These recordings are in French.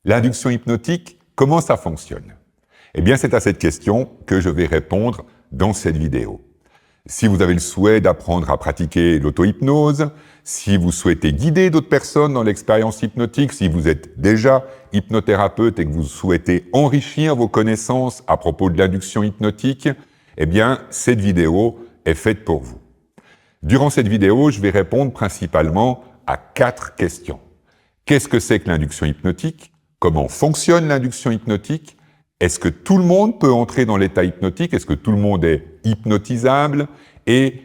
L'induction hypnotique, comment ça fonctionne? Eh bien, c'est à cette question que je vais répondre dans cette vidéo. Si vous avez le souhait d'apprendre à pratiquer l'auto-hypnose, si vous souhaitez guider d'autres personnes dans l'expérience hypnotique, si vous êtes déjà hypnothérapeute et que vous souhaitez enrichir vos connaissances à propos de l'induction hypnotique, eh bien, cette vidéo est faite pour vous. Durant cette vidéo, je vais répondre principalement à 4 questions. Qu'est-ce que c'est que l'induction hypnotique? Comment fonctionne l'induction hypnotique? Est-ce que tout le monde peut entrer dans l'état hypnotique? Est-ce que tout le monde est hypnotisable? Et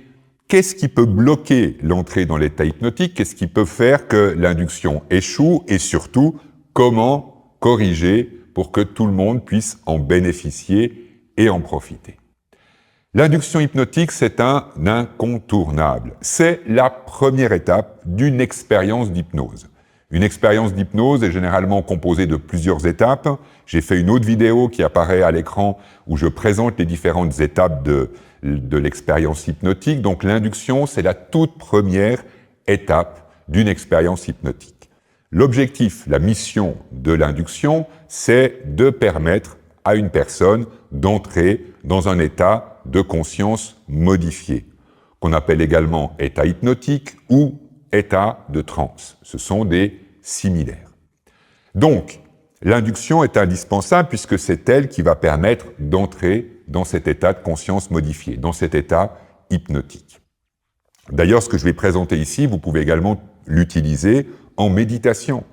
qu'est-ce qui peut bloquer l'entrée dans l'état hypnotique? Qu'est-ce qui peut faire que l'induction échoue? Et surtout, comment corriger pour que tout le monde puisse en bénéficier et en profiter? L'induction hypnotique, c'est un incontournable. C'est la première étape d'une expérience d'hypnose. Une expérience d'hypnose est généralement composée de plusieurs étapes. J'ai fait une autre vidéo qui apparaît à l'écran où je présente les différentes étapes de l'expérience hypnotique. Donc l'induction, c'est la toute première étape d'une expérience hypnotique. L'objectif, la mission de l'induction, c'est de permettre à une personne d'entrer dans un état de conscience modifié, qu'on appelle également état hypnotique ou état de transe. Ce sont des similaires. Donc, l'induction est indispensable puisque c'est elle qui va permettre d'entrer dans cet état de conscience modifié, dans cet état hypnotique. D'ailleurs, ce que je vais présenter ici, vous pouvez également l'utiliser en méditation.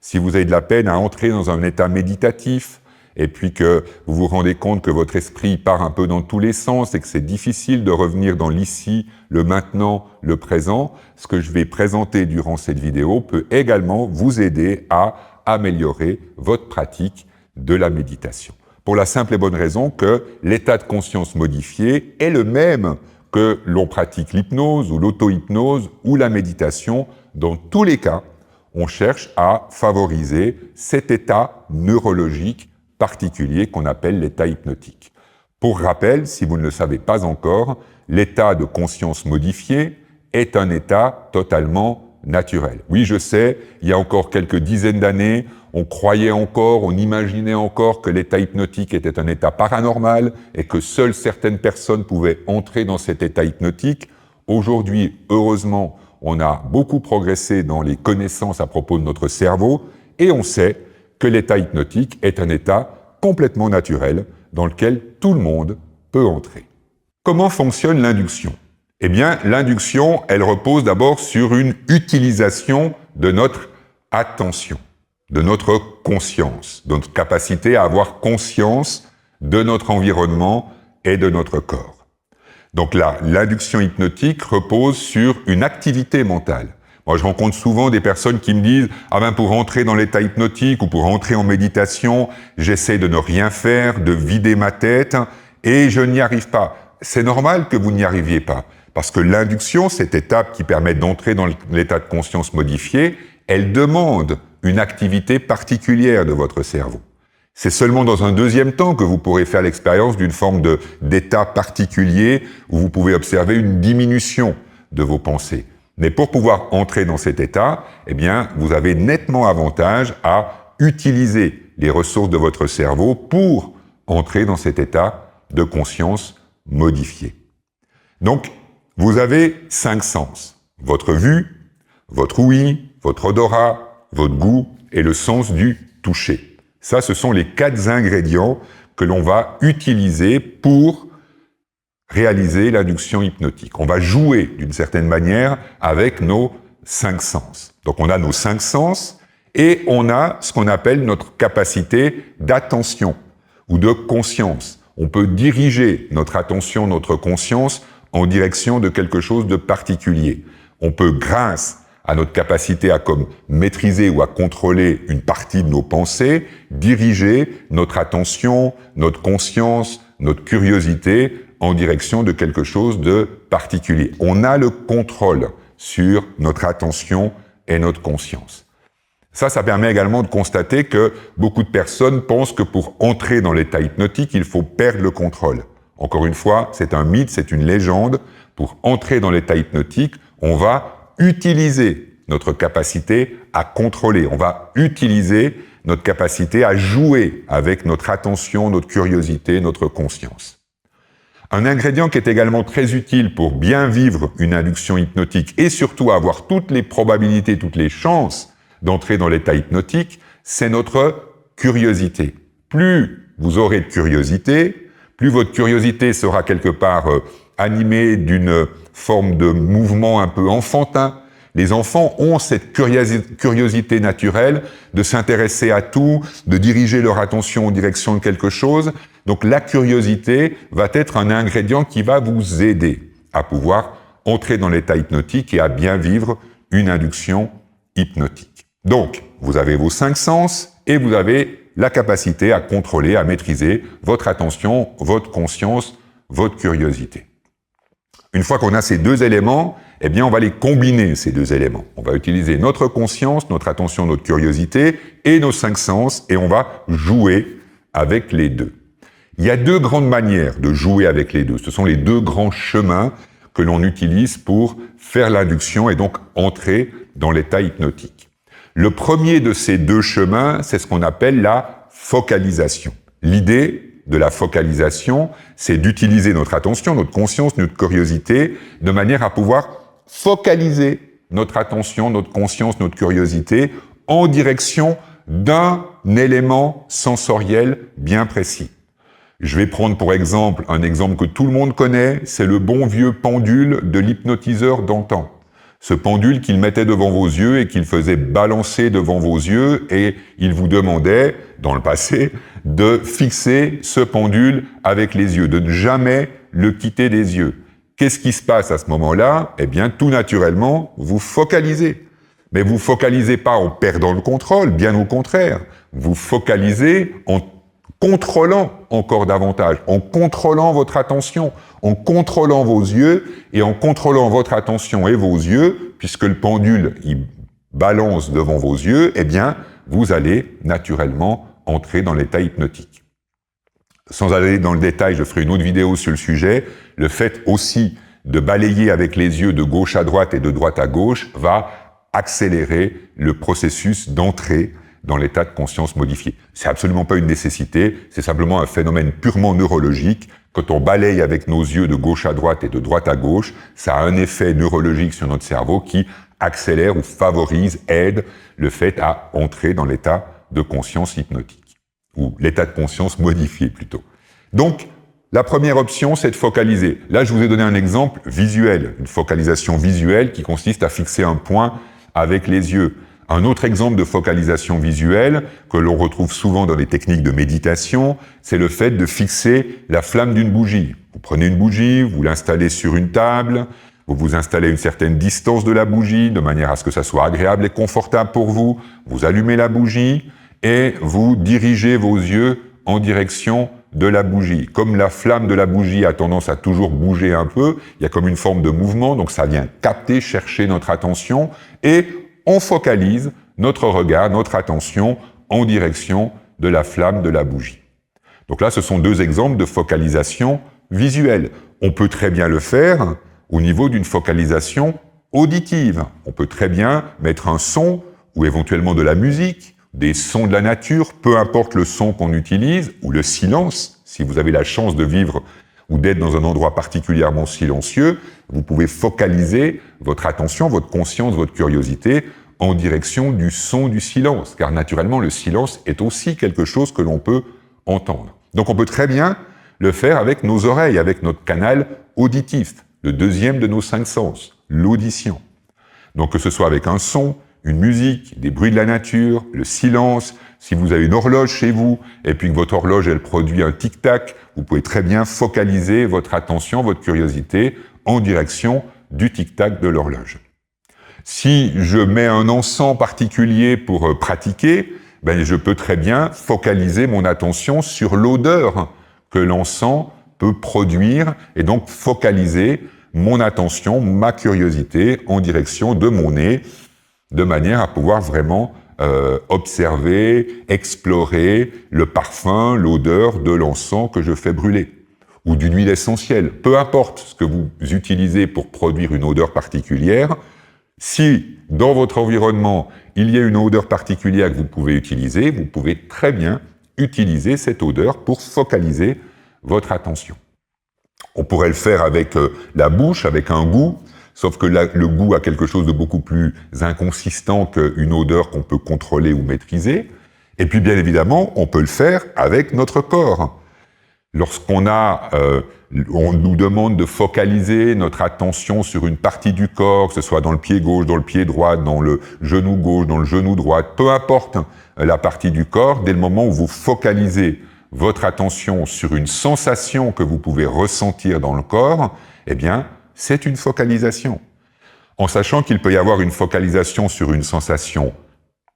Si vous avez de la peine à entrer dans un état méditatif, et puis que vous vous rendez compte que votre esprit part un peu dans tous les sens et que c'est difficile de revenir dans l'ici, le maintenant, le présent, ce que je vais présenter durant cette vidéo peut également vous aider à améliorer votre pratique de la méditation. Pour la simple et bonne raison que l'état de conscience modifié est le même que l'on pratique l'hypnose ou l'auto-hypnose ou la méditation. Dans tous les cas, on cherche à favoriser cet état neurologique particulier qu'on appelle l'état hypnotique. Pour rappel, si vous ne le savez pas encore, l'état de conscience modifié est un état totalement naturel. Oui, je sais, il y a encore quelques dizaines d'années, on croyait encore, on imaginait encore que l'état hypnotique était un état paranormal et que seules certaines personnes pouvaient entrer dans cet état hypnotique. Aujourd'hui, heureusement, on a beaucoup progressé dans les connaissances à propos de notre cerveau et on sait que l'état hypnotique est un état complètement naturel dans lequel tout le monde peut entrer. Comment fonctionne l'induction? Eh bien, l'induction, elle repose d'abord sur une utilisation de notre attention, de notre conscience, de notre capacité à avoir conscience de notre environnement et de notre corps. Donc là, l'induction hypnotique repose sur une activité mentale. Moi, je rencontre souvent des personnes qui me disent « Ah ben, pour entrer dans l'état hypnotique ou pour entrer en méditation, j'essaie de ne rien faire, de vider ma tête et je n'y arrive pas. » C'est normal que vous n'y arriviez pas, parce que l'induction, cette étape qui permet d'entrer dans l'état de conscience modifié, elle demande une activité particulière de votre cerveau. C'est seulement dans un deuxième temps que vous pourrez faire l'expérience d'une forme d'état particulier où vous pouvez observer une diminution de vos pensées. Mais pour pouvoir entrer dans cet état, eh bien, vous avez nettement avantage à utiliser les ressources de votre cerveau pour entrer dans cet état de conscience modifié. Donc, vous avez 5 sens. Votre vue, votre ouïe, votre odorat, votre goût et le sens du toucher. Ça, ce sont les 4 ingrédients que l'on va utiliser pour réaliser l'induction hypnotique. On va jouer d'une certaine manière avec nos 5 sens. Donc on a nos 5 sens et on a ce qu'on appelle notre capacité d'attention ou de conscience. On peut diriger notre attention, notre conscience en direction de quelque chose de particulier. On peut, grâce à notre capacité à comme maîtriser ou à contrôler une partie de nos pensées, diriger notre attention, notre conscience, notre curiosité en direction de quelque chose de particulier. On a le contrôle sur notre attention et notre conscience. Ça permet également de constater que beaucoup de personnes pensent que pour entrer dans l'état hypnotique, il faut perdre le contrôle. Encore une fois, c'est un mythe, c'est une légende. Pour entrer dans l'état hypnotique, on va utiliser notre capacité à contrôler. On va utiliser notre capacité à jouer avec notre attention, notre curiosité, notre conscience. Un ingrédient qui est également très utile pour bien vivre une induction hypnotique et surtout avoir toutes les probabilités, toutes les chances d'entrer dans l'état hypnotique, c'est notre curiosité. Plus vous aurez de curiosité, plus votre curiosité sera quelque part animée d'une forme de mouvement un peu enfantin. Les enfants ont cette curiosité naturelle de s'intéresser à tout, de diriger leur attention en direction de quelque chose. Donc la curiosité va être un ingrédient qui va vous aider à pouvoir entrer dans l'état hypnotique et à bien vivre une induction hypnotique. Donc, vous avez vos 5 sens et vous avez la capacité à contrôler, à maîtriser votre attention, votre conscience, votre curiosité. Une fois qu'on a ces 2 éléments, eh bien, on va les combiner, ces 2 éléments. On va utiliser notre conscience, notre attention, notre curiosité et nos 5 sens, et on va jouer avec les 2. Il y a 2 grandes manières de jouer avec les 2. Ce sont les 2 grands chemins que l'on utilise pour faire l'induction et donc entrer dans l'état hypnotique. Le premier de ces 2 chemins, c'est ce qu'on appelle la focalisation. L'idée de la focalisation, c'est d'utiliser notre attention, notre conscience, notre curiosité, de manière à pouvoir focaliser notre attention, notre conscience, notre curiosité en direction d'un élément sensoriel bien précis. Je vais prendre pour exemple un exemple que tout le monde connaît, c'est le bon vieux pendule de l'hypnotiseur d'antan. Ce pendule qu'il mettait devant vos yeux et qu'il faisait balancer devant vos yeux, et il vous demandait, dans le passé, de fixer ce pendule avec les yeux, de ne jamais le quitter des yeux. Qu'est-ce qui se passe à ce moment-là? Eh bien, tout naturellement, vous focalisez. Mais vous focalisez pas en perdant le contrôle, bien au contraire. Vous focalisez en contrôlant encore davantage, en contrôlant votre attention, en contrôlant vos yeux et en contrôlant votre attention et vos yeux, puisque le pendule, il balance devant vos yeux, eh bien, vous allez naturellement entrer dans l'état hypnotique. Sans aller dans le détail, je ferai une autre vidéo sur le sujet, le fait aussi de balayer avec les yeux de gauche à droite et de droite à gauche va accélérer le processus d'entrée dans l'état de conscience modifié. C'est absolument pas une nécessité, c'est simplement un phénomène purement neurologique. Quand on balaye avec nos yeux de gauche à droite et de droite à gauche, ça a un effet neurologique sur notre cerveau qui accélère ou favorise, aide le fait à entrer dans l'état de conscience hypnotique, ou l'état de conscience modifié plutôt. Donc, la première option, c'est de focaliser. Là, je vous ai donné un exemple visuel, une focalisation visuelle qui consiste à fixer un point avec les yeux. Un autre exemple de focalisation visuelle que l'on retrouve souvent dans les techniques de méditation, c'est le fait de fixer la flamme d'une bougie. Vous prenez une bougie, vous l'installez sur une table, vous vous installez à une certaine distance de la bougie, de manière à ce que ça soit agréable et confortable pour vous. Vous allumez la bougie et vous dirigez vos yeux en direction de la bougie. Comme la flamme de la bougie a tendance à toujours bouger un peu, il y a comme une forme de mouvement, donc ça vient capter, chercher notre attention, et on focalise notre regard, notre attention en direction de la flamme de la bougie. Donc là, ce sont 2 exemples de focalisation visuelle. On peut très bien le faire au niveau d'une focalisation auditive. On peut très bien mettre un son ou éventuellement de la musique, des sons de la nature, peu importe le son qu'on utilise, ou le silence. Si vous avez la chance de vivre ou d'être dans un endroit particulièrement silencieux, vous pouvez focaliser votre attention, votre conscience, votre curiosité en direction du son du silence, car naturellement le silence est aussi quelque chose que l'on peut entendre. Donc on peut très bien le faire avec nos oreilles, avec notre canal auditif, le deuxième de nos 5 sens, l'audition. Donc que ce soit avec un son, une musique, des bruits de la nature, le silence. Si vous avez une horloge chez vous et puis que votre horloge elle produit un tic-tac, vous pouvez très bien focaliser votre attention, votre curiosité en direction du tic-tac de l'horloge. Si je mets un encens particulier pour pratiquer, je peux très bien focaliser mon attention sur l'odeur que l'encens peut produire et donc focaliser mon attention, ma curiosité en direction de mon nez, de manière à pouvoir vraiment observer, explorer le parfum, l'odeur de l'encens que je fais brûler, ou d'une huile essentielle. Peu importe ce que vous utilisez pour produire une odeur particulière, Si dans votre environnement, il y a une odeur particulière que vous pouvez utiliser, vous pouvez très bien utiliser cette odeur pour focaliser votre attention. On pourrait le faire avec la bouche, avec un goût, sauf que le goût a quelque chose de beaucoup plus inconsistant qu'une odeur qu'on peut contrôler ou maîtriser. Et puis bien évidemment, on peut le faire avec notre corps. Lorsqu'on on nous demande de focaliser notre attention sur une partie du corps, que ce soit dans le pied gauche, dans le pied droit, dans le genou gauche, dans le genou droit, peu importe la partie du corps, dès le moment où vous focalisez votre attention sur une sensation que vous pouvez ressentir dans le corps, eh bien, c'est une focalisation. En sachant qu'il peut y avoir une focalisation sur une sensation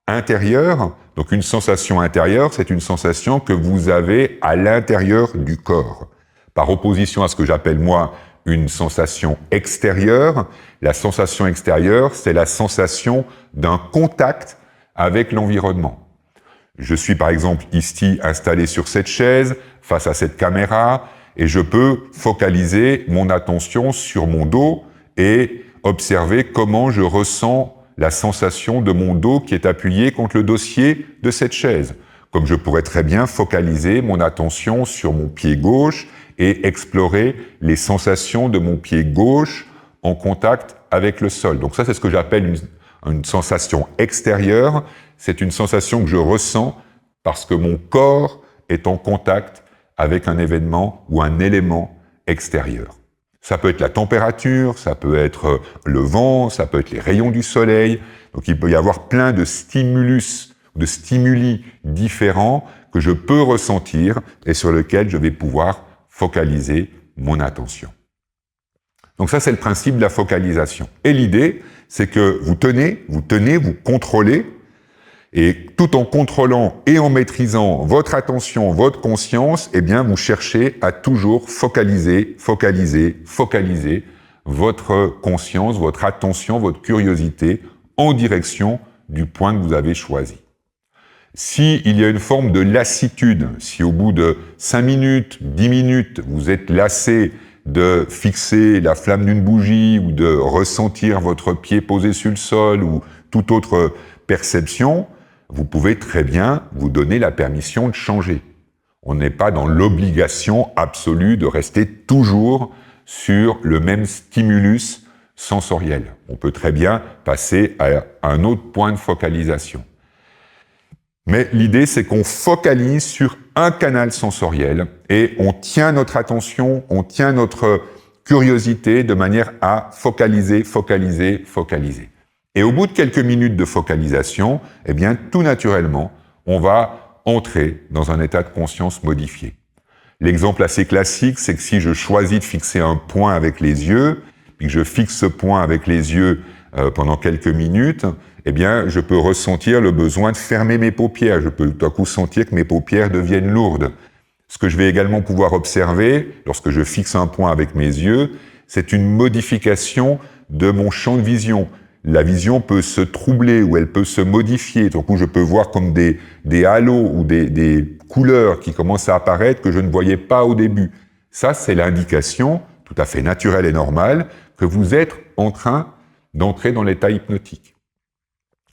intérieure. Donc une sensation intérieure, c'est une sensation que vous avez à l'intérieur du corps. Par opposition à ce que j'appelle moi une sensation extérieure, la sensation extérieure, c'est la sensation d'un contact avec l'environnement. Je suis par exemple ici installé sur cette chaise, face à cette caméra, et je peux focaliser mon attention sur mon dos et observer comment je ressens la sensation de mon dos qui est appuyé contre le dossier de cette chaise. Comme je pourrais très bien focaliser mon attention sur mon pied gauche et explorer les sensations de mon pied gauche en contact avec le sol. Donc ça, c'est ce que j'appelle une sensation extérieure. C'est une sensation que je ressens parce que mon corps est en contact avec un événement ou un élément extérieur. Ça peut être la température, ça peut être le vent, ça peut être les rayons du soleil. Donc il peut y avoir plein de stimulus, de stimuli différents que je peux ressentir et sur lesquels je vais pouvoir focaliser mon attention. Donc ça, c'est le principe de la focalisation. Et l'idée, c'est que vous contrôlez, et tout en contrôlant et en maîtrisant votre attention, votre conscience, eh bien, vous cherchez à toujours focaliser votre conscience, votre attention, votre curiosité en direction du point que vous avez choisi. S'il y a une forme de lassitude, si au bout de 5 minutes, 10 minutes, vous êtes lassé de fixer la flamme d'une bougie ou de ressentir votre pied posé sur le sol ou toute autre perception, vous pouvez très bien vous donner la permission de changer. On n'est pas dans l'obligation absolue de rester toujours sur le même stimulus sensoriel. On peut très bien passer à un autre point de focalisation. Mais l'idée, c'est qu'on focalise sur un canal sensoriel et on tient notre attention, on tient notre curiosité de manière à focaliser. Et au bout de quelques minutes de focalisation, eh bien, tout naturellement, on va entrer dans un état de conscience modifié. L'exemple assez classique, c'est que si je choisis de fixer un point avec les yeux, puis que je fixe ce point avec les yeux pendant quelques minutes, eh bien, je peux ressentir le besoin de fermer mes paupières. Je peux tout à coup sentir que mes paupières deviennent lourdes. Ce que je vais également pouvoir observer, lorsque je fixe un point avec mes yeux, c'est une modification de mon champ de vision. La vision peut se troubler ou elle peut se modifier. Donc, je peux voir comme des halos ou des couleurs qui commencent à apparaître que je ne voyais pas au début. Ça, c'est l'indication, tout à fait naturelle et normale, que vous êtes en train d'entrer dans l'état hypnotique.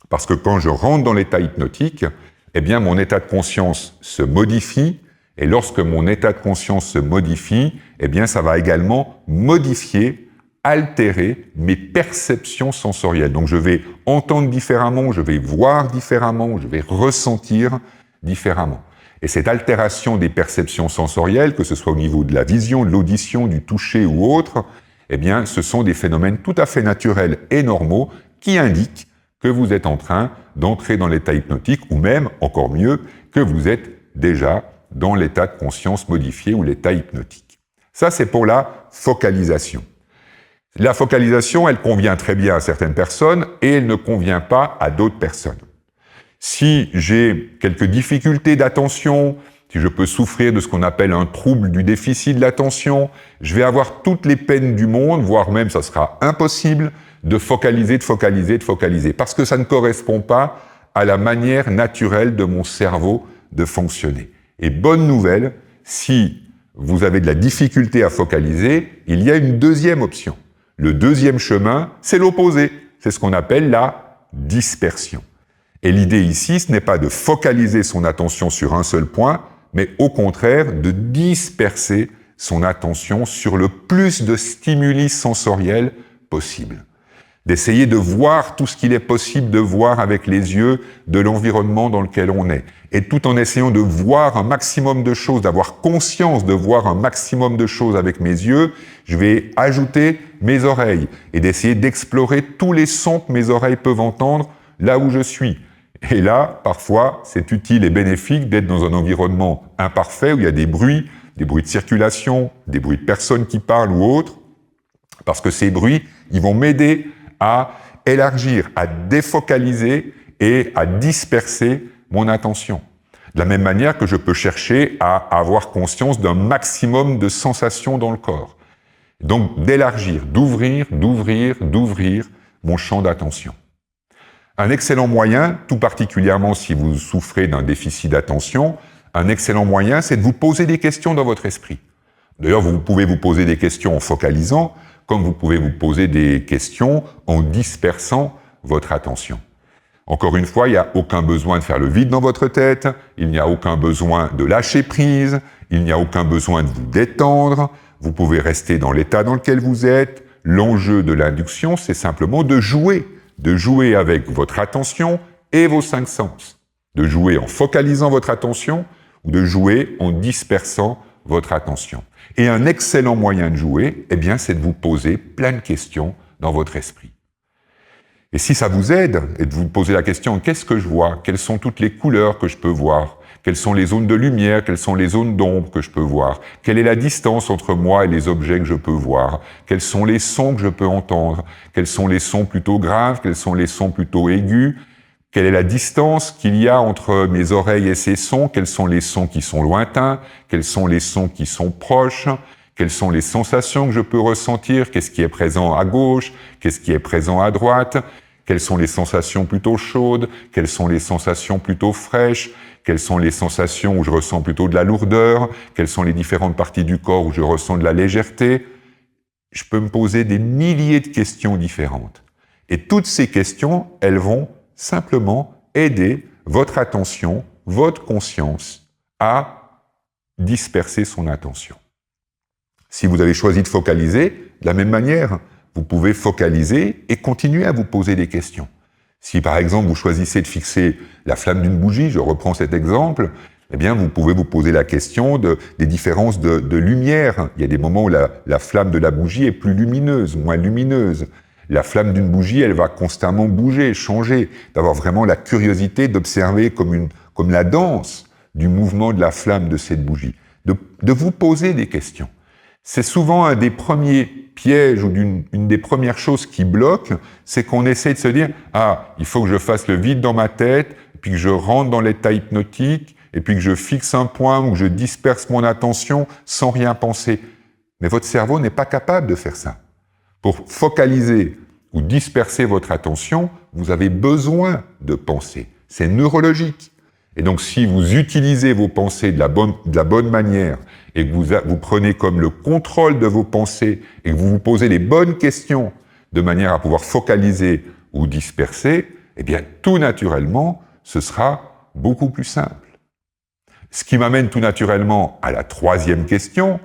Parce que quand je rentre dans l'état hypnotique, eh bien, mon état de conscience se modifie, et lorsque mon état de conscience se modifie, eh bien, ça va également modifier, altérer mes perceptions sensorielles. Donc, je vais entendre différemment, je vais voir différemment, je vais ressentir différemment. Et cette altération des perceptions sensorielles, que ce soit au niveau de la vision, de l'audition, du toucher ou autre, eh bien, ce sont des phénomènes tout à fait naturels et normaux qui indiquent que vous êtes en train d'entrer dans l'état hypnotique, ou même, encore mieux, que vous êtes déjà dans l'état de conscience modifié ou l'état hypnotique. Ça, c'est pour la focalisation. La focalisation, elle convient très bien à certaines personnes et elle ne convient pas à d'autres personnes. Si j'ai quelques difficultés d'attention, si je peux souffrir de ce qu'on appelle un trouble du déficit de l'attention, je vais avoir toutes les peines du monde, voire même ça sera impossible de focaliser, parce que ça ne correspond pas à la manière naturelle de mon cerveau de fonctionner. Et bonne nouvelle, si vous avez de la difficulté à focaliser, il y a une deuxième option. Le deuxième chemin, c'est l'opposé. c'est ce qu'on appelle la dispersion. Et l'idée ici, ce n'est pas de focaliser son attention sur un seul point, mais au contraire de disperser son attention sur le plus de stimuli sensoriels possible. D'essayer de voir tout ce qu'il est possible de voir avec les yeux de l'environnement dans lequel on est. Et tout en essayant de voir un maximum de choses, d'avoir conscience de voir un maximum de choses avec mes yeux, je vais ajouter mes oreilles et d'essayer d'explorer tous les sons que mes oreilles peuvent entendre là où je suis. Et là, parfois, c'est utile et bénéfique d'être dans un environnement imparfait où il y a des bruits de circulation, des bruits de personnes qui parlent ou autres, parce que ces bruits, ils vont m'aider à élargir, à défocaliser et à disperser mon attention. De la même manière que je peux chercher à avoir conscience d'un maximum de sensations dans le corps. Donc d'élargir, d'ouvrir mon champ d'attention. Un excellent moyen, tout particulièrement si vous souffrez d'un déficit d'attention, un excellent moyen, c'est de vous poser des questions dans votre esprit. D'ailleurs, vous pouvez vous poser des questions en focalisant, comme vous pouvez vous poser des questions en dispersant votre attention. Encore une fois, il n'y a aucun besoin de faire le vide dans votre tête, il n'y a aucun besoin de lâcher prise, il n'y a aucun besoin de vous détendre, vous pouvez rester dans l'état dans lequel vous êtes. L'enjeu de l'induction, c'est simplement de jouer avec votre attention et vos 5 sens, de jouer en focalisant votre attention ou de jouer en dispersant votre attention. Et un excellent moyen de jouer, eh bien, c'est de vous poser plein de questions dans votre esprit. Et si ça vous aide, et de vous poser la question, qu'est-ce que je vois? Quelles sont toutes les couleurs que je peux voir? Quelles sont les zones de lumière? Quelles sont les zones d'ombre que je peux voir? Quelle est la distance entre moi et les objets que je peux voir? Quels sont les sons que je peux entendre? Quels sont les sons plutôt graves? Quels sont les sons plutôt aigus? Quelle est la distance qu'il y a entre mes oreilles et ces sons? Quels sont les sons qui sont lointains? Quels sont les sons qui sont proches? Quelles sont les sensations que je peux ressentir? Qu'est-ce qui est présent à gauche? Qu'est-ce qui est présent à droite? Quelles sont les sensations plutôt chaudes? Quelles sont les sensations plutôt fraîches? Quelles sont les sensations où je ressens plutôt de la lourdeur? Quelles sont les différentes parties du corps où je ressens de la légèreté? Je peux me poser des milliers de questions différentes. Et toutes ces questions, elles vont simplement aider votre attention, votre conscience à disperser son attention. Si vous avez choisi de focaliser, de la même manière, vous pouvez focaliser et continuer à vous poser des questions. Si par exemple vous choisissez de fixer la flamme d'une bougie, je reprends cet exemple, eh bien vous pouvez vous poser la question des différences de lumière. Il y a des moments où la flamme de la bougie est plus lumineuse, moins lumineuse. La flamme d'une bougie, elle va constamment bouger, changer, d'avoir vraiment la curiosité d'observer comme la danse du mouvement de la flamme de cette bougie, de vous poser des questions. C'est souvent un des premiers pièges ou une des premières choses qui bloquent, c'est qu'on essaie de se dire « Ah, il faut que je fasse le vide dans ma tête, puis que je rentre dans l'état hypnotique, et puis que je fixe un point ou que je disperse mon attention sans rien penser. » Mais votre cerveau n'est pas capable de faire ça. Pour focaliser ou disperser votre attention, vous avez besoin de penser. C'est neurologique. Et donc, si vous utilisez vos pensées de la bonne manière et que vous prenez comme le contrôle de vos pensées et que vous vous posez les bonnes questions de manière à pouvoir focaliser ou disperser, eh bien, tout naturellement, ce sera beaucoup plus simple. Ce qui m'amène tout naturellement à la 3e question.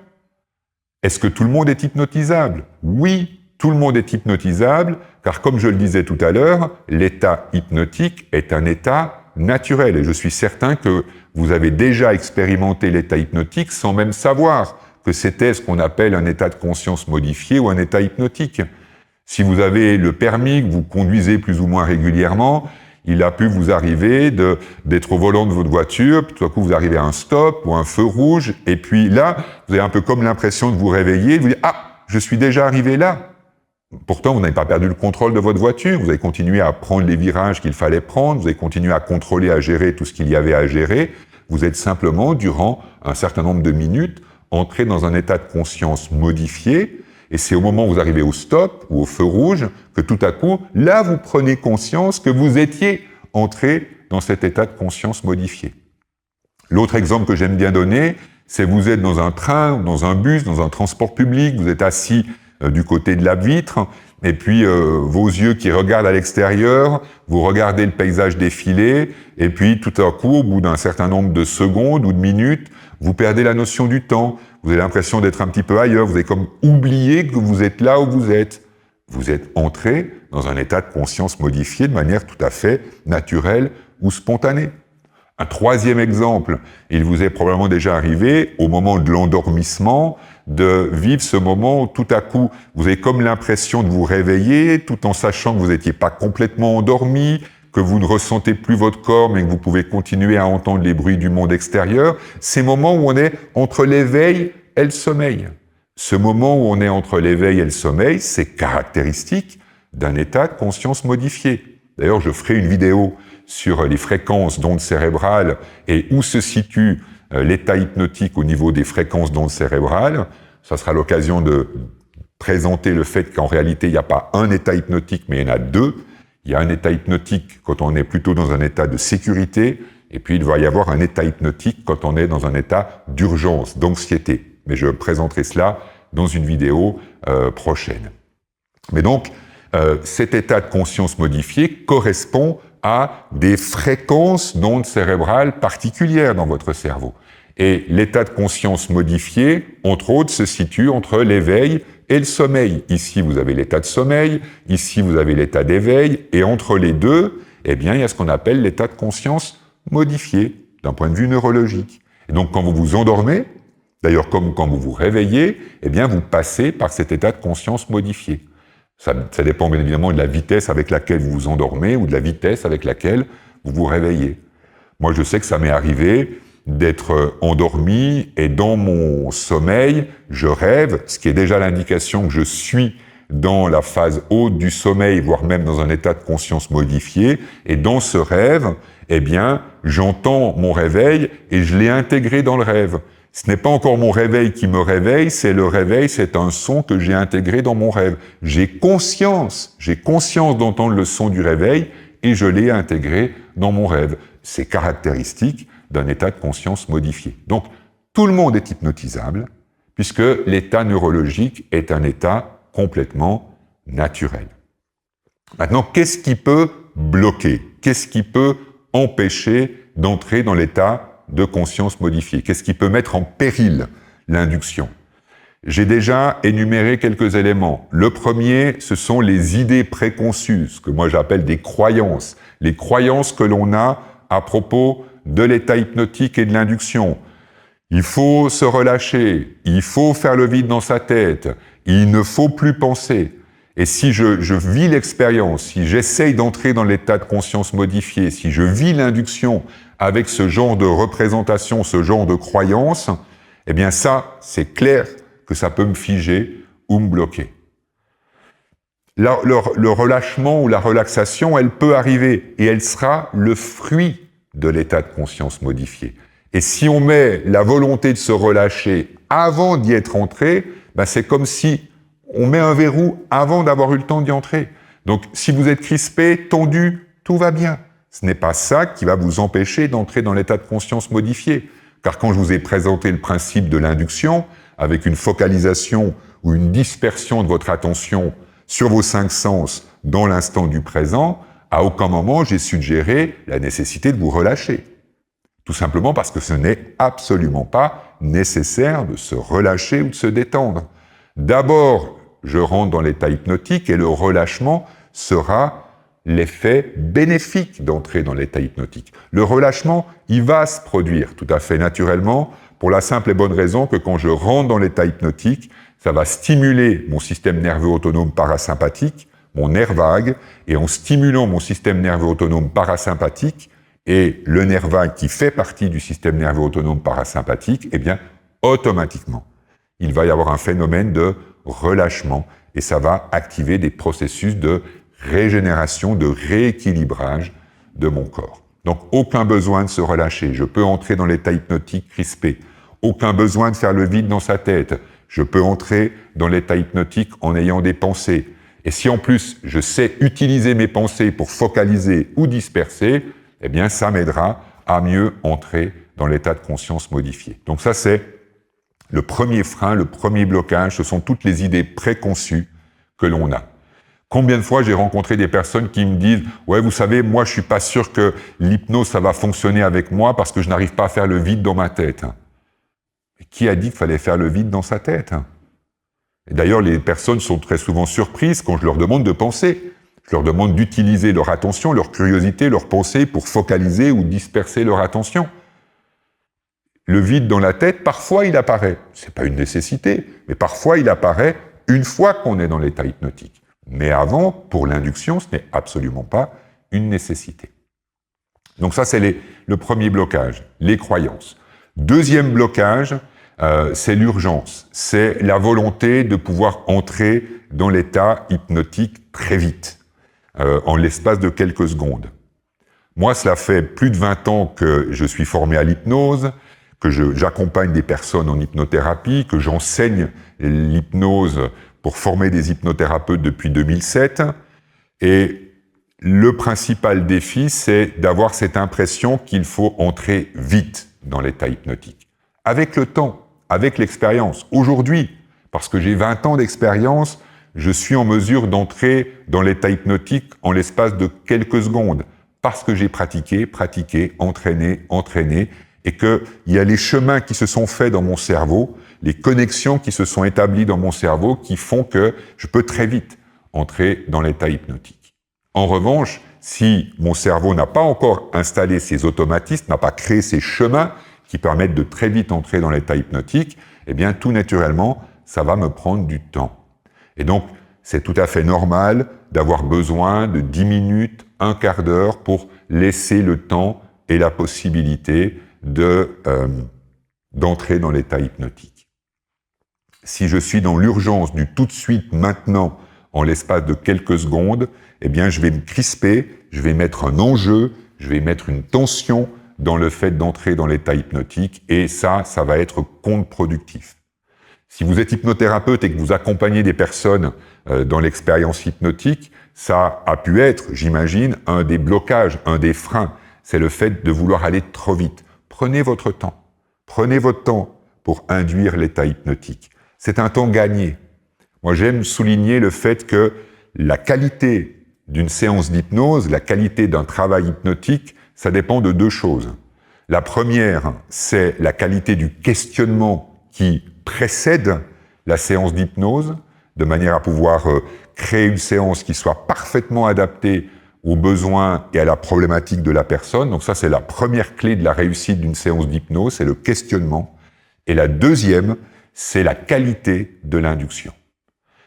Est-ce que tout le monde est hypnotisable? Oui, tout le monde est hypnotisable, car comme je le disais tout à l'heure, l'état hypnotique est un état naturel. Et je suis certain que vous avez déjà expérimenté l'état hypnotique sans même savoir que c'était ce qu'on appelle un état de conscience modifié ou un état hypnotique. Si vous avez le permis, que vous conduisez plus ou moins régulièrement, il a pu vous arriver d'être au volant de votre voiture, puis tout à coup vous arrivez à un stop ou un feu rouge, et puis là, vous avez un peu comme l'impression de vous réveiller, de vous dire « Ah, je suis déjà arrivé là !» Pourtant, vous n'avez pas perdu le contrôle de votre voiture, vous avez continué à prendre les virages qu'il fallait prendre, vous avez continué à contrôler, à gérer tout ce qu'il y avait à gérer. Vous êtes simplement, durant un certain nombre de minutes, entré dans un état de conscience modifié, et c'est au moment où vous arrivez au stop ou au feu rouge que tout à coup, là, vous prenez conscience que vous étiez entré dans cet état de conscience modifié. L'autre exemple que j'aime bien donner, c'est vous êtes dans un train, ou dans un bus, dans un transport public, vous êtes assis du côté de la vitre, et puis vos yeux qui regardent à l'extérieur, vous regardez le paysage défiler, et puis tout à coup, au bout d'un certain nombre de secondes ou de minutes, vous perdez la notion du temps, vous avez l'impression d'être un petit peu ailleurs, vous avez comme oublié que vous êtes là où vous êtes. Vous êtes entré dans un état de conscience modifié de manière tout à fait naturelle ou spontanée. Un troisième exemple, il vous est probablement déjà arrivé, au moment de l'endormissement, de vivre ce moment où tout à coup, vous avez comme l'impression de vous réveiller, tout en sachant que vous n'étiez pas complètement endormi, que vous ne ressentez plus votre corps, mais que vous pouvez continuer à entendre les bruits du monde extérieur. Ces moments où on est entre l'éveil et le sommeil. Ce moment où on est entre l'éveil et le sommeil, c'est caractéristique d'un état de conscience modifié. D'ailleurs, je ferai une vidéo sur les fréquences d'ondes cérébrales et où se situe l'état hypnotique au niveau des fréquences d'ondes cérébrales. Ça sera l'occasion de présenter le fait qu'en réalité, il n'y a pas un état hypnotique, mais il y en a deux. Il y a un état hypnotique quand on est plutôt dans un état de sécurité, et puis il va y avoir un état hypnotique quand on est dans un état d'urgence, d'anxiété. Mais je présenterai cela dans une vidéo prochaine. Mais donc, cet état de conscience modifié correspond à des fréquences d'ondes cérébrales particulières dans votre cerveau. Et l'état de conscience modifié, entre autres, se situe entre l'éveil et le sommeil. Ici, vous avez l'état de sommeil, ici, vous avez l'état d'éveil, et entre les deux, eh bien, il y a ce qu'on appelle l'état de conscience modifié, d'un point de vue neurologique. Et donc, quand vous vous endormez, d'ailleurs, comme quand vous vous réveillez, eh bien, vous passez par cet état de conscience modifié. Ça dépend bien évidemment de la vitesse avec laquelle vous vous endormez ou de la vitesse avec laquelle vous vous réveillez. Moi, je sais que ça m'est arrivé d'être endormi et dans mon sommeil, je rêve, ce qui est déjà l'indication que je suis dans la phase haute du sommeil, voire même dans un état de conscience modifié. Et dans ce rêve, eh bien, j'entends mon réveil et je l'ai intégré dans le rêve. Ce n'est pas encore mon réveil qui me réveille, c'est le réveil, c'est un son que j'ai intégré dans mon rêve. J'ai conscience d'entendre le son du réveil et je l'ai intégré dans mon rêve. C'est caractéristique d'un état de conscience modifié. Donc, tout le monde est hypnotisable, puisque l'état neurologique est un état complètement naturel. Maintenant, qu'est-ce qui peut bloquer? Qu'est-ce qui peut empêcher d'entrer dans l'état de conscience modifiée? Qu'est-ce qui peut mettre en péril l'induction? J'ai déjà énuméré quelques éléments. Le premier, ce sont les idées préconçues, ce que moi j'appelle des croyances. Les croyances que l'on a à propos de l'état hypnotique et de l'induction. Il faut se relâcher, il faut faire le vide dans sa tête, il ne faut plus penser. Et si je vis l'expérience, si j'essaye d'entrer dans l'état de conscience modifié, si je vis l'induction avec ce genre de représentation, ce genre de croyance, eh bien ça, c'est clair que ça peut me figer ou me bloquer. Le relâchement ou la relaxation, elle peut arriver et elle sera le fruit de l'état de conscience modifié. Et si on met la volonté de se relâcher avant d'y être entré, ben c'est comme si on met un verrou avant d'avoir eu le temps d'y entrer. Donc si vous êtes crispé, tendu, tout va bien. Ce n'est pas ça qui va vous empêcher d'entrer dans l'état de conscience modifié. Car quand je vous ai présenté le principe de l'induction, avec une focalisation ou une dispersion de votre attention sur vos 5 sens dans l'instant du présent, à aucun moment j'ai suggéré la nécessité de vous relâcher. Tout simplement parce que ce n'est absolument pas nécessaire de se relâcher ou de se détendre. D'abord, je rentre dans l'état hypnotique et le relâchement sera l'effet bénéfique d'entrer dans l'état hypnotique. Le relâchement, il va se produire tout à fait naturellement pour la simple et bonne raison que quand je rentre dans l'état hypnotique, ça va stimuler mon système nerveux autonome parasympathique, mon nerf vague, et en stimulant mon système nerveux autonome parasympathique, et le nerf vague qui fait partie du système nerveux autonome parasympathique, eh bien, automatiquement, il va y avoir un phénomène de relâchement, et ça va activer des processus de régénération, de rééquilibrage de mon corps. Donc, aucun besoin de se relâcher. Je peux entrer dans l'état hypnotique crispé. Aucun besoin de faire le vide dans sa tête. Je peux entrer dans l'état hypnotique en ayant des pensées. Et si en plus, je sais utiliser mes pensées pour focaliser ou disperser, eh bien, ça m'aidera à mieux entrer dans l'état de conscience modifié. Donc ça, c'est le premier frein, le premier blocage. Ce sont toutes les idées préconçues que l'on a. Combien de fois j'ai rencontré des personnes qui me disent « Ouais, vous savez, moi je suis pas sûr que l'hypnose ça va fonctionner avec moi parce que je n'arrive pas à faire le vide dans ma tête. » Et qui a dit qu'il fallait faire le vide dans sa tête? Et d'ailleurs, les personnes sont très souvent surprises quand je leur demande de penser. Je leur demande d'utiliser leur attention, leur curiosité, leur pensée pour focaliser ou disperser leur attention. Le vide dans la tête, parfois il apparaît. C'est pas une nécessité, mais parfois il apparaît une fois qu'on est dans l'état hypnotique. Mais avant, pour l'induction, ce n'est absolument pas une nécessité. Donc ça, c'est le premier blocage, les croyances. Deuxième blocage, c'est l'urgence. C'est la volonté de pouvoir entrer dans l'état hypnotique très vite, en l'espace de quelques secondes. Moi, cela fait plus de 20 ans que je suis formé à l'hypnose, que j'accompagne des personnes en hypnothérapie, que j'enseigne l'hypnose pour former des hypnothérapeutes depuis 2007. Et le principal défi, c'est d'avoir cette impression qu'il faut entrer vite dans l'état hypnotique. Avec le temps, avec l'expérience. Aujourd'hui, parce que j'ai 20 ans d'expérience, je suis en mesure d'entrer dans l'état hypnotique en l'espace de quelques secondes, parce que j'ai pratiqué, entraîné, et qu'il y a les chemins qui se sont faits dans mon cerveau, les connexions qui se sont établies dans mon cerveau qui font que je peux très vite entrer dans l'état hypnotique. En revanche, si mon cerveau n'a pas encore installé ces automatismes, n'a pas créé ces chemins qui permettent de très vite entrer dans l'état hypnotique, eh bien, tout naturellement, ça va me prendre du temps. Et donc, c'est tout à fait normal d'avoir besoin de 10 minutes, un quart d'heure pour laisser le temps et la possibilité d'entrer dans l'état hypnotique. Si je suis dans l'urgence du tout de suite, maintenant, en l'espace de quelques secondes, eh bien, je vais me crisper, je vais mettre un enjeu, je vais mettre une tension dans le fait d'entrer dans l'état hypnotique, et ça va être contre-productif. Si vous êtes hypnothérapeute et que vous accompagnez des personnes dans l'expérience hypnotique, ça a pu être, j'imagine, un des blocages, un des freins. C'est le fait de vouloir aller trop vite. Prenez votre temps. Prenez votre temps pour induire l'état hypnotique. C'est un temps gagné. Moi, j'aime souligner le fait que la qualité d'une séance d'hypnose, la qualité d'un travail hypnotique, ça dépend de deux choses. La première, c'est la qualité du questionnement qui précède la séance d'hypnose, de manière à pouvoir créer une séance qui soit parfaitement adaptée aux besoins et à la problématique de la personne. Donc ça, c'est la première clé de la réussite d'une séance d'hypnose, c'est le questionnement. Et la deuxième, c'est la qualité de l'induction.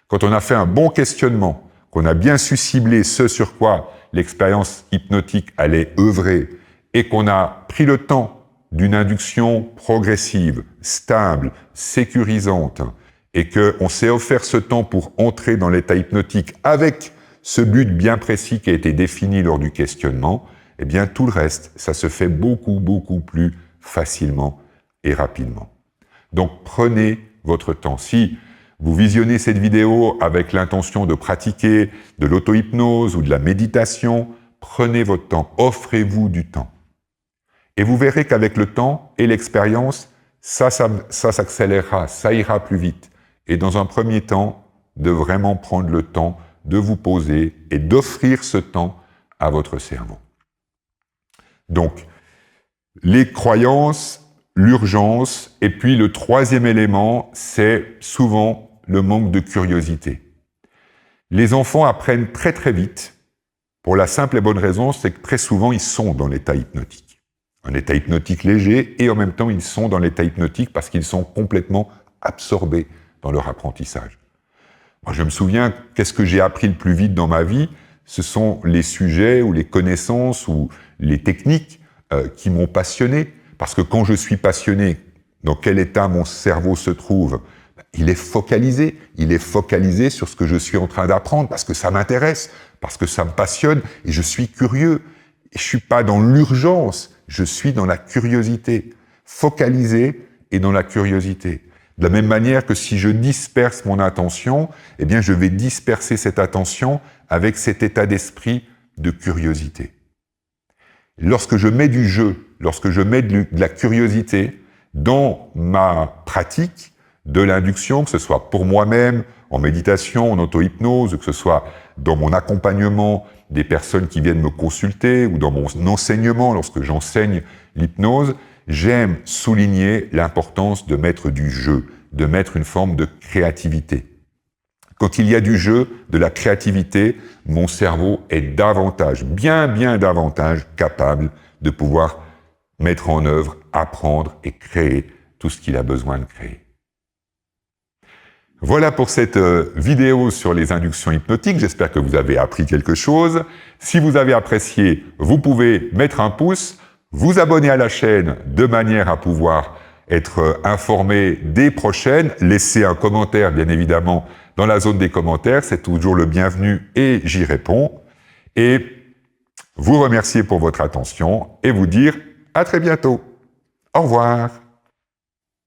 Quand on a fait un bon questionnement, qu'on a bien su cibler ce sur quoi l'expérience hypnotique allait œuvrer, et qu'on a pris le temps d'une induction progressive, stable, sécurisante, et qu'on s'est offert ce temps pour entrer dans l'état hypnotique avec ce but bien précis qui a été défini lors du questionnement, eh bien tout le reste, ça se fait beaucoup, beaucoup plus facilement et rapidement. Donc prenez votre temps. Si vous visionnez cette vidéo avec l'intention de pratiquer de l'auto-hypnose ou de la méditation, prenez votre temps, offrez-vous du temps. Et vous verrez qu'avec le temps et l'expérience, ça s'accélérera, ça ira plus vite. Et dans un premier temps, de vraiment prendre le temps de vous poser et d'offrir ce temps à votre cerveau. Donc, les croyances, l'urgence, et puis le troisième élément, c'est souvent le manque de curiosité. Les enfants apprennent très très vite, pour la simple et bonne raison, c'est que très souvent ils sont dans l'état hypnotique. Un état hypnotique léger, et en même temps ils sont dans l'état hypnotique parce qu'ils sont complètement absorbés dans leur apprentissage. Moi, je me souviens, qu'est-ce que j'ai appris le plus vite dans ma vie? Ce sont les sujets ou les connaissances ou les techniques qui m'ont passionné. Parce que quand je suis passionné, dans quel état mon cerveau se trouve? Il est focalisé sur ce que je suis en train d'apprendre, parce que ça m'intéresse, parce que ça me passionne, et je suis curieux. Et je suis pas dans l'urgence, je suis dans la curiosité. Focalisé et dans la curiosité. De la même manière que si je disperse mon attention, eh bien je vais disperser cette attention avec cet état d'esprit de curiosité. Lorsque je mets du jeu, lorsque je mets de la curiosité dans ma pratique, de l'induction, que ce soit pour moi-même, en méditation, en auto-hypnose, que ce soit dans mon accompagnement des personnes qui viennent me consulter ou dans mon enseignement lorsque j'enseigne l'hypnose, j'aime souligner l'importance de mettre du jeu, de mettre une forme de créativité. Quand il y a du jeu, de la créativité, mon cerveau est davantage, bien davantage capable de pouvoir mettre en œuvre, apprendre et créer tout ce qu'il a besoin de créer. Voilà pour cette vidéo sur les inductions hypnotiques. J'espère que vous avez appris quelque chose. Si vous avez apprécié, vous pouvez mettre un pouce, vous abonner à la chaîne de manière à pouvoir être informé des prochaines. Laissez un commentaire, bien évidemment, dans la zone des commentaires. C'est toujours le bienvenu et j'y réponds. Et vous remercier pour votre attention et vous dire à très bientôt. Au revoir.